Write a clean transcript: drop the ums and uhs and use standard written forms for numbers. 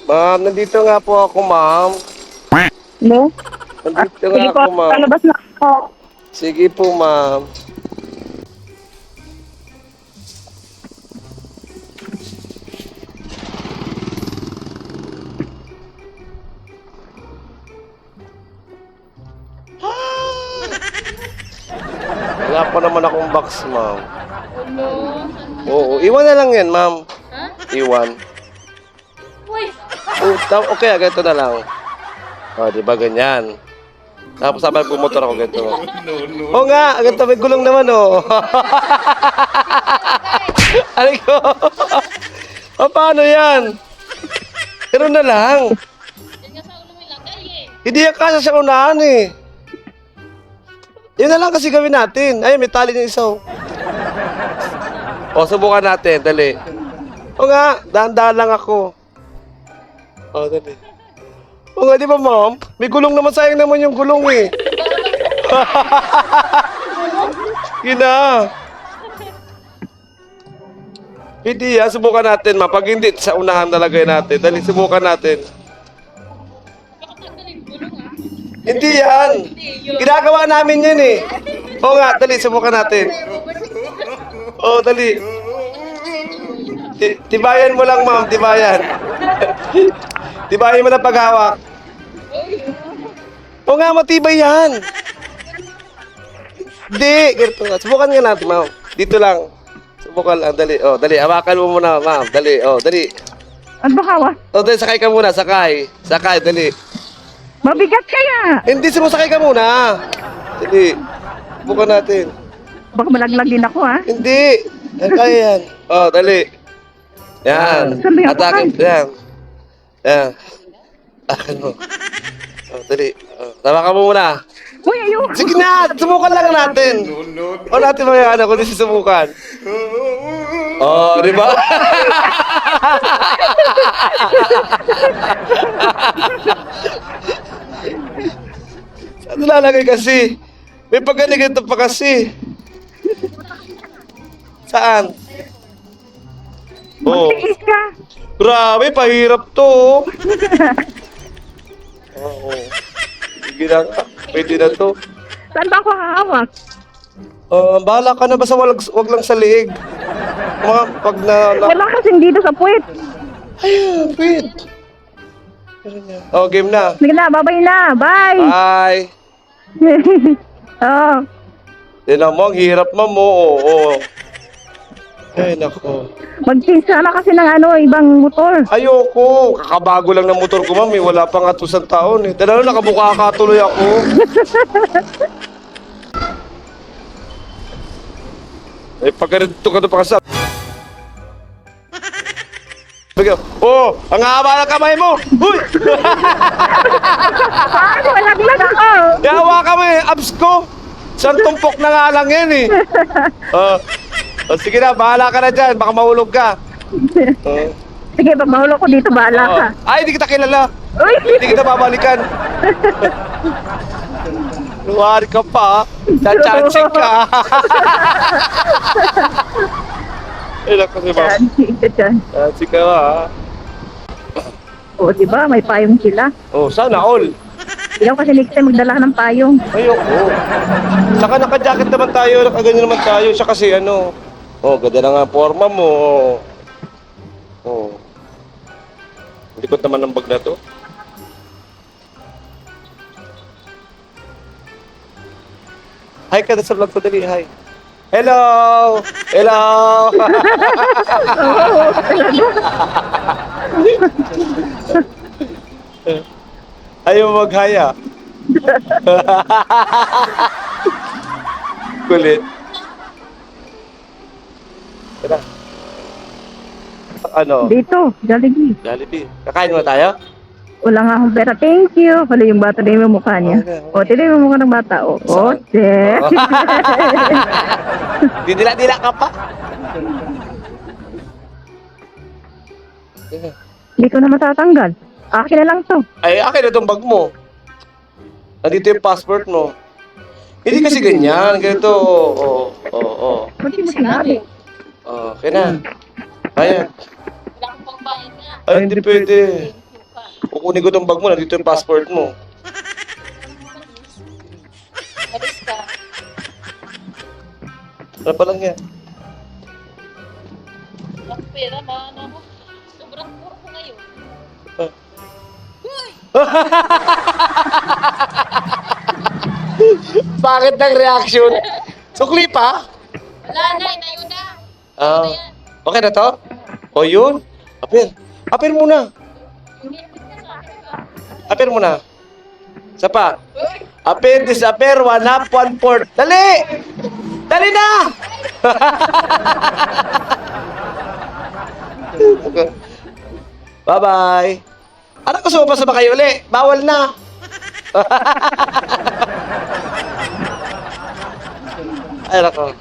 Ma'am, nandito nga po ako, ma'am. No? Nandito Sige nga po, ako, ma'am. palabas na ako. Sige po, ma'am. Wala pa naman akong box, ma'am. Oo, iwan na lang yan, ma'am. Ha? Iwan. Uy! Okay, ganito na lang. O, di ba ganyan? Tapos sabay pumotor ako ganito. Oo nga, ganito may gulong naman, oh. Aray ko. O, paano yan? Ganun na lang. Yan nga sa ulo mo ilagay eh. Hindi yan kasya sa unahan, eh. Yun na lang kasi gawin natin. Ay, may tali ng isa, oh. O, subukan natin. Dali. O nga, dahan-dahan lang ako. O, dali. O nga, di ba, ma'am? May gulong naman. Sayang naman yung gulong, eh. Yun na. Hindi yan. Subukan natin, ma'am. Pag hindi, sa unahan nalagay natin. Dali, subukan natin. Baka tanggalin gulong ah. Hindi yan. Ginagawa namin yun, eh. O nga, dali, subukan natin. O, dali. Tibayan mo lang, ma'am. Tibayan. Tibayan mo na paghawak. O nga, matibay yan. Hindi. Ganito nga. Subukan nga natin, ma'am. Dito lang. Subukan lang. Dali. O, dali. Hawakan mo muna, ma'am. Dali. O, dali. Ano ba kawa? O, dali. Sakay ka muna. Sakay. Sakay. Dali. Mabigat kaya. Hindi. Sumusakay ka muna. Dali. Subukan natin. Baka malaglag din ako, ha? Hindi. Kaya yan. O, dali. Yan. Saan ba yung Atake. akin? Yan. Yan. Akin mo. O, dali. O, tawakan mo muna. Uy, ayun. Sige na. Subukan lang natin. O, natin mo yan. Kung di susubukan. O, di ba? Saan nilalagay kasi? May pagganiganto pa kasi. Saan? Oh, Magtiis ka. grabe, pahirap to. Oo. Sige na nga. Pwede na to. Saan ba ako hahawak? Bahala ka na basta wag lang sa liig. Pag Wala kasing dito sa puwet. Ayun, wait. Oh, game na. Sige na, babay na. Bye. Bye. Oh. Tinan mo, ang hirap, ma'am. Oo. Ay, nako. Magpinsa na kasi ng ibang motor. Ayoko. Kakabago lang ng motor ko, ma'am. Eh. Wala pang atusang taon. Eh. Dala na, nakabuka ka tuloy ako. Eh, pagkarito ka doon pa kasap. Oh, ang haba ng kamay mo! Uy! Paano? Malaglag ako. Yawa ka mo eh, abs ko! Isang tumpok na nga lang yan eh. Sige na, bahala ka na dyan. Baka mahulog ka. Sige, pag mahulog ko dito, bahala ka. Ay, hindi kita kilala. Uy! Hindi kita babalikan. Luwari ka pa, ha? Chachansik ka. Ay, naku si ma'am. Chachansik ka, ha? Oo, diba? May payong sila. Oh, sana all. Ikaw kasi next time magdala ka ng payong. Ayoko. Saka naka-jacket naman tayo, nakaganyan naman tayo. Siya kasi ano. Oh, ganda na nga ang forma mo. Oh. Likod naman ng bag na to. Hi ka na sa vlog ko, dali. Hi. Hello! Hello! Ayaw mag-haya. Kulit. Tara. Ano? Dito, Jollibee. Jollibee. Kakain mo tayo? Wala nga akong pera. Thank you. Wala yung bata na yung mukha niya. Okay. O, tinan yung mukha ng bata. O, Saan? sir. Didila-dila ka pa. Hindi ko na matatanggal. Akin na lang to. Ay, akin na itong bag mo. Nandito yung passport mo. Hindi kasi ganyan. Ganito. Oo. Ba't mo sinabi? Okay na. Ayan. Wala kang pangbayad nga. Ay, hindi pwede. Kukunin ko tong bag mo, nandito yung passport mo. Alis ka. Ano pa lang yan? Ang pera, maano mo. Sobrang puro ko ngayon. Ah. Bakit ng reaction? Sukli pa? Wala na, inayo na. Ah, Ano yan? okay na to? O yun? Apir. Apir muna. Ginipit ka sa akin ba? Apir muna. Isa pa. Apir, disappear, 1 half, 1/4. Dali! Dali na! Bye-bye. Ano gusto mo pa sa kayo uli? Bawal na. Ay, nako.